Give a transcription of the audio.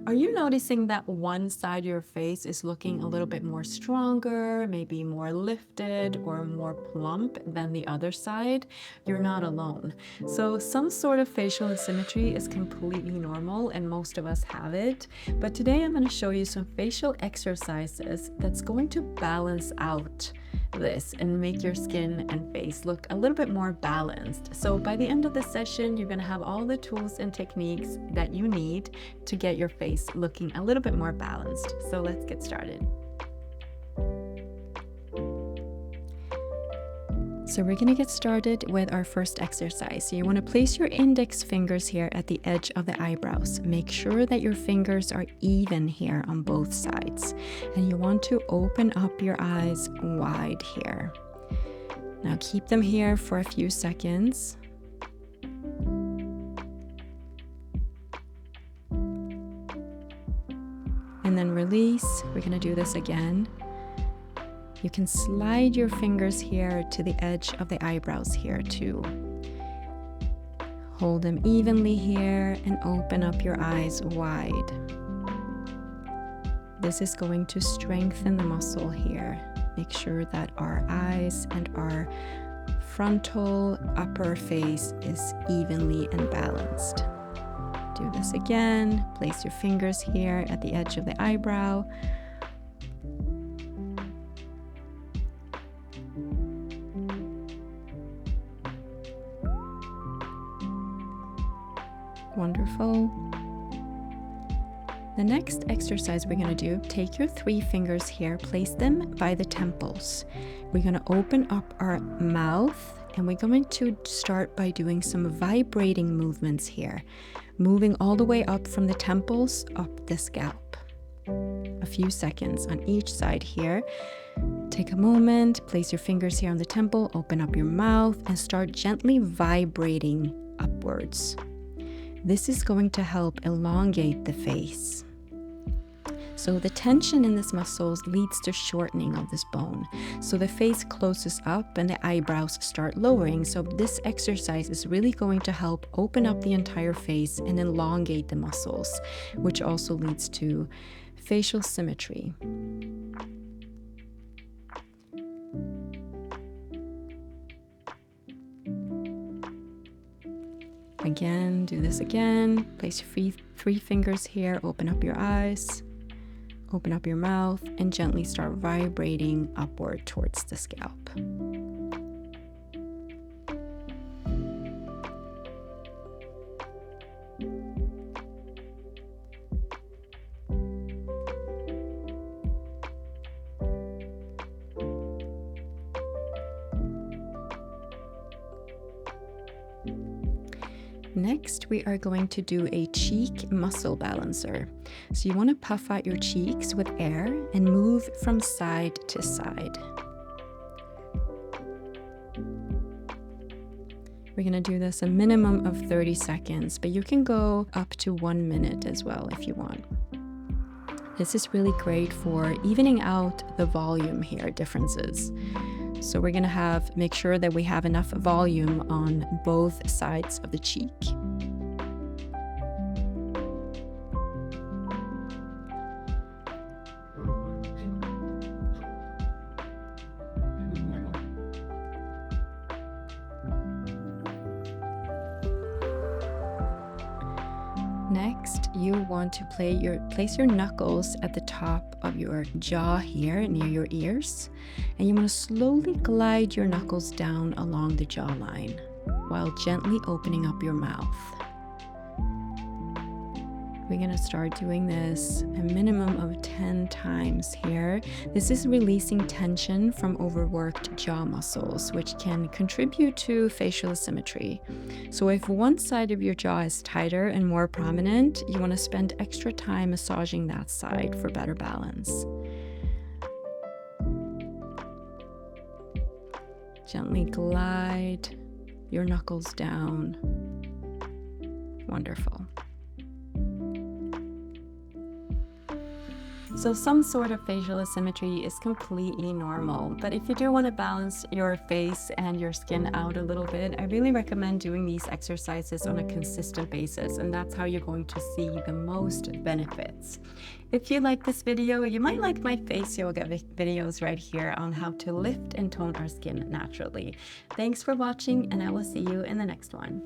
Are you noticing that one side of your face is looking a little bit more stronger, maybe more lifted or more plump than the other side? You're not alone. So, some sort of facial asymmetry is completely normal, and most of us have it. But today I'm going to show you some facial exercises that's going to balance out this and make your skin and face look a little bit more balanced. So by the end of the session, you're going to have all the tools and techniques that you need to get your face looking a little bit more balanced. So let's get started. So we're going to get started with our first exercise. So you want to place your index fingers here at the edge of the eyebrows. Make sure that your fingers are even here on both sides. And you want to open up your eyes wide here. Now keep them here for a few seconds. And then release. We're going to do this again. You can slide your fingers here to the edge of the eyebrows here too. Hold them evenly here and open up your eyes wide. This is going to strengthen the muscle here. Make sure that our eyes and our frontal upper face is evenly and balanced. Do this again. Place your fingers here at the edge of the eyebrow. Wonderful. The next exercise we're going to do, take your 3 fingers here, place them by the temples. We're going to open up our mouth and we're going to start by doing some vibrating movements here, moving all the way up from the temples up the scalp. A few seconds on each side here. Take a moment, place your fingers here on the temple, open up your mouth and start gently vibrating upwards. This is going to help elongate the face. So the tension in these muscles leads to shortening of this bone. So the face closes up and the eyebrows start lowering. So this exercise is really going to help open up the entire face and elongate the muscles, which also leads to facial symmetry. Again, do this again. Place your 3 fingers here, open up your eyes, open up your mouth, and gently start vibrating upward towards the scalp. Next, we are going to do a cheek muscle balancer. So you want to puff out your cheeks with air and move from side to side. We're going to do this a minimum of 30 seconds, but you can go up to 1 minute as well if you want. This is really great for evening out the volume here differences. So we're going to make sure that we have enough volume on both sides of the cheek. Next, you want to place your knuckles at the top of your jaw here near your ears, and you want to slowly glide your knuckles down along the jawline while gently opening up your mouth. We're going to start doing this a minimum of 10 times here. This is releasing tension from overworked jaw muscles, which can contribute to facial asymmetry. So if one side of your jaw is tighter and more prominent, you want to spend extra time massaging that side for better balance. Gently glide your knuckles down. Wonderful. So some sort of facial asymmetry is completely normal, but if you do want to balance your face and your skin out a little bit, I really recommend doing these exercises on a consistent basis, and that's how you're going to see the most benefits. If you like this video, you might like my face yoga videos right here on how to lift and tone our skin naturally. Thanks for watching, and I will see you in the next one.